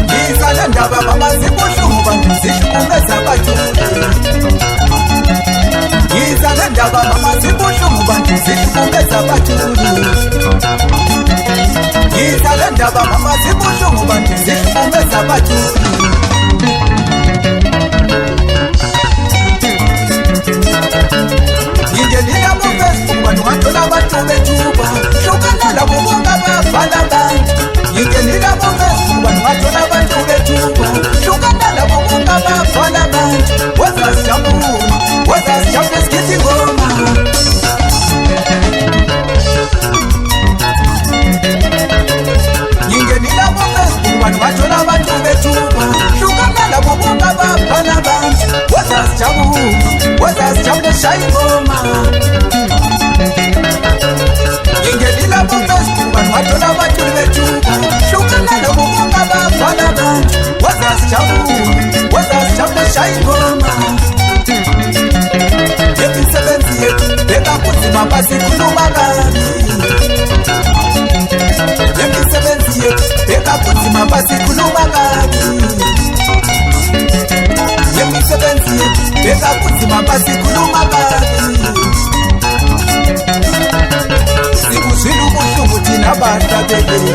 Ngizalendaba mama zibuhlungu bantu zihlukumeza abathule. Ngizalendaba mama zibuhlungu bantu zihlukumeza abathule. Ngizalendaba mama zibuhlungu bantu zihlukumeza abathule. Ngingenile ku Facebook bantu ngathola abantu bethuba hlukana labo bonke ababhala abantu. Ngingenile ku Facebook bantu ngathola abantu bethuba hlukana labo bonke ababhala abantu. Wazasijabula sigithi ngoma. Ngingenile ku Facebook bantu ngathola abantu bethuba hlukana labo bonke ababhala abantu. Wazasijabula shaya ingoma. Ngingenile ku Facebook bantu ngathola abantu bethuba hlukana labo bonke ababhala abantu. Wazasijabula shaya ingoma. Yemisebenzi yethu bekakunzima basikhuluma kabi. Yemisebenzi yethu bekakunzima basikhuluma kabi. Yemisebenzi yethu bekakunzima basikhuluma kabi. Sikuzwile ubuhlungu thina bahlabeleli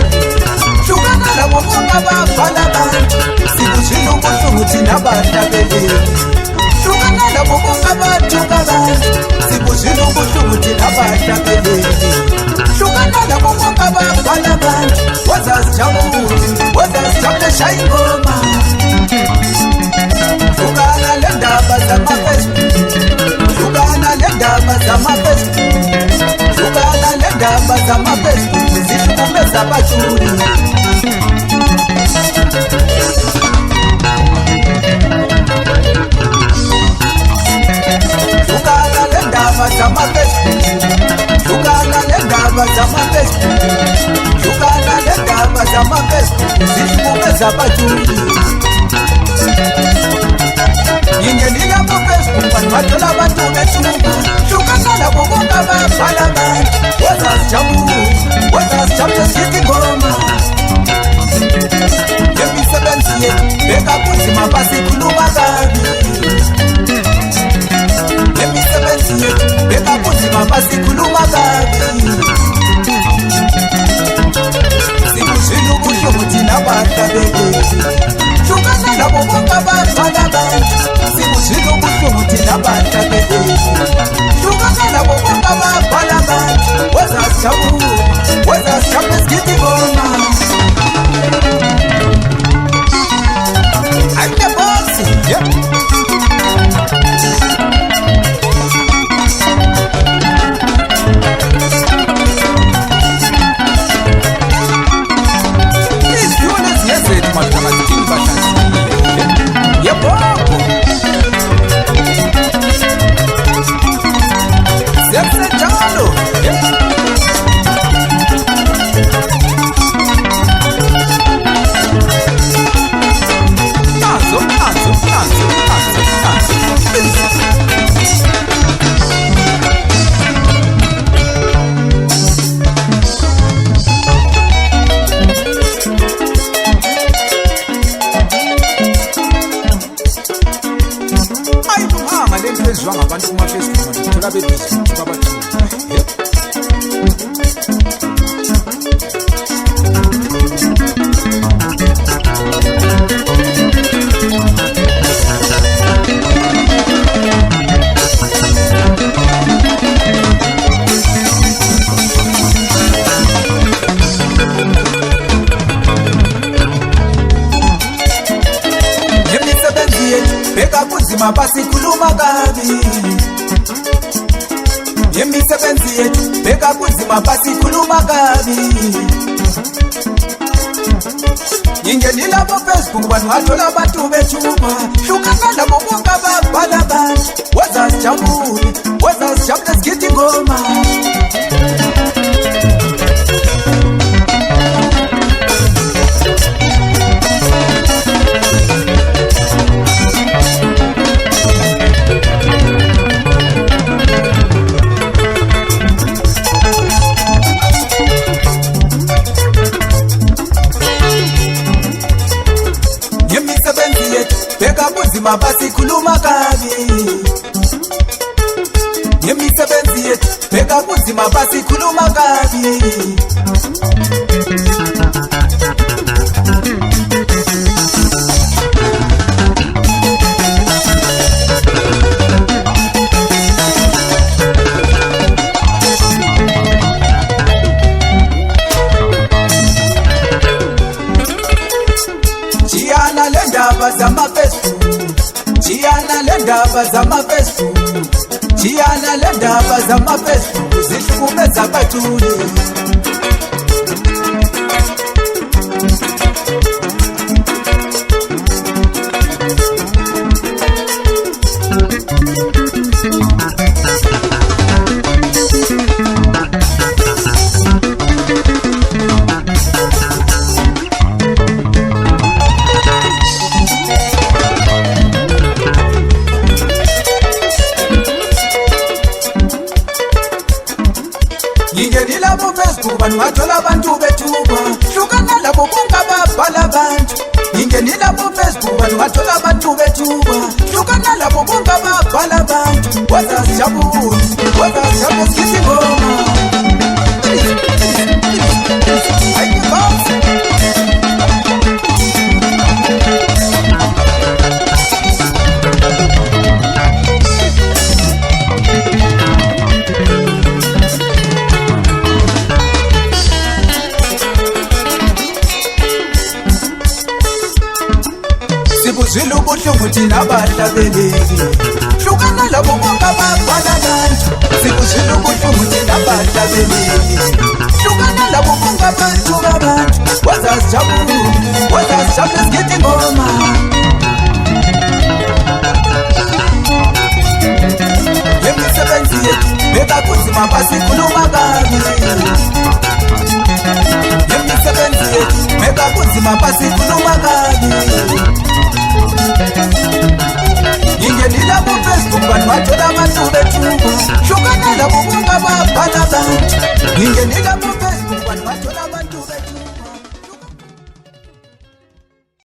hlukana labo bonke ababhala abantu. Sikuzwile ubuhlungu thina bahlabeleli hlukana labo bonke abathuka abantu. Sikuzwile ubuhlungu thina bahlabeleli hlukana labo bonke ababhala abantu. Wazasijabula shaya ingoma. Hlukana lendaba zama-Facebook, hlukana lendaba zama-Facebook, hlukana lendaba zama-Facebook zihlukumeza abathuli. Hlukana lendaba zama-Facebook, hlukana lendaba zama-Facebook, hlukana lendaba zama-Facebook zihlukumeza abathuli. Ngingenile ku Facebook bantu bathola abantu bethuba hlukana labo bonke ababhala abantu. Wazasijabula sigithi ngoma. Yemisebenzi yethu bekakunzima basikhuluma kabi. Yemisebenzi yethu bekakunzima basikhuluma kabi. Sikuzwile ubuhlungu thina bahlabeleli hlukana labo bonke ababhala abantu. Sikuzwile ubuhlungu thina bahlabeleli hlukana labo bonke ababhala abantu. Wazasijabula sigithi ngoma. I'm the boss. Yeah. Please do this. Yes, it must come at King Bashan. Yeah, Bobo. Sepse Chalo. Yeah. Ayuhamba lempezwa ngabantu kuma-Facebook ngithola bebizi babathula. Yemisebenzi yethu bekakunzima basikhuluma kabi. Yemisebenzi yethu bekakunzima basikhuluma kabi. Ngingenile ku Facebook bantu ngathola abantu bethuba hlukana labo bonke ababhala abantu. Wazasijabula sigithi ngoma. kuzima basi khuluma kabi. Chiyana le ndaba zama-Facebook, chiyana le ndaba zama-Facebook, chiyana le ndaba zama-Facebook zihlukumeza abaculi. Ngingenila ku Facebook vanhu vathola abantu bethuba hlukana labo bonke ababhala abantu. Ngingenila ku Facebook vanhu vathola abantu bethuba hlukana labo bonke ababhala abantu. Wazasijabula wazasijabula sithi ngoma sibuzwile ubuhlungu thina bahlabeleli hlukana labo bonke ababhala abantu. Sibuzwile ubuhlungu thina bahlabeleli hlukana labo bonke abantu babantu. Wazasijabula sigithi ngoma yemisebenzi yethu bekakuzima basikhuluma kabi. Yemisebenzi yethu bekakuzima basikhuluma kabi. Ngingenila ku Facebook vanhu vathola abantu bethuba hlukana labo bonke ababhala abantu.